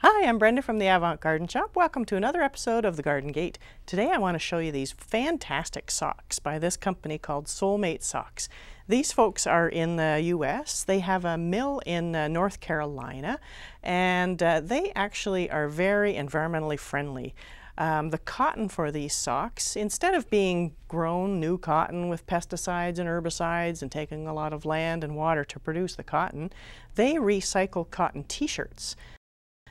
Hi, I'm Brenda from the Avant Garden Shop. Welcome to another episode of The Garden Gate. Today I want to show you these fantastic socks by this company called Solmate Socks. These folks are in the US. They have a mill in North Carolina, and they actually are very environmentally friendly. The cotton for these socks, instead of being grown new cotton with pesticides and herbicides and taking a lot of land and water to produce the cotton, they recycle cotton t-shirts.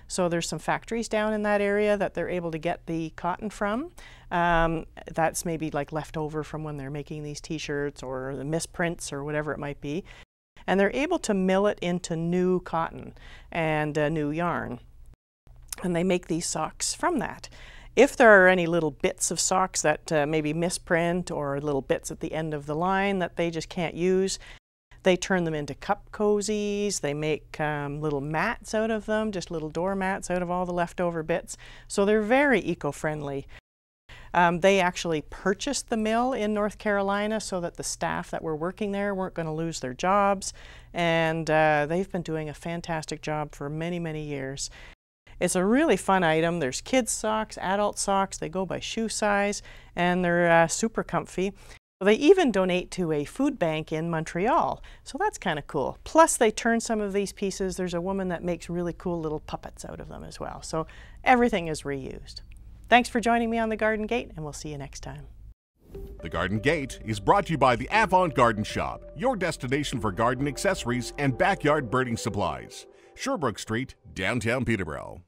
So there's some factories down in that area that they're able to get the cotton from. That's maybe like leftover from when they're making these t-shirts or the misprints or whatever it might be. And they're able to mill it into new cotton and new yarn. And they make these socks from that. If there are any little bits of socks that maybe misprint or little bits at the end of the line that they just can't use, they turn them into cup cozies. They make little mats out of them, just little door mats out of all the leftover bits. So they're very eco-friendly. They actually purchased the mill in North Carolina so that the staff that were working there weren't going to lose their jobs. And they've been doing a fantastic job for many, many years. It's a really fun item. There's kids socks, adult socks. They go by shoe size, and they're super comfy. They even donate to a food bank in Montreal, so that's kind of cool. Plus they turn some of these pieces, there's a woman that makes really cool little puppets out of them as well. So everything is reused. Thanks for joining me on The Garden Gate, and we'll see you next time. The Garden Gate is brought to you by the Avant Garden Shop, your destination for garden accessories and backyard birding supplies. Sherbrooke Street, downtown Peterborough.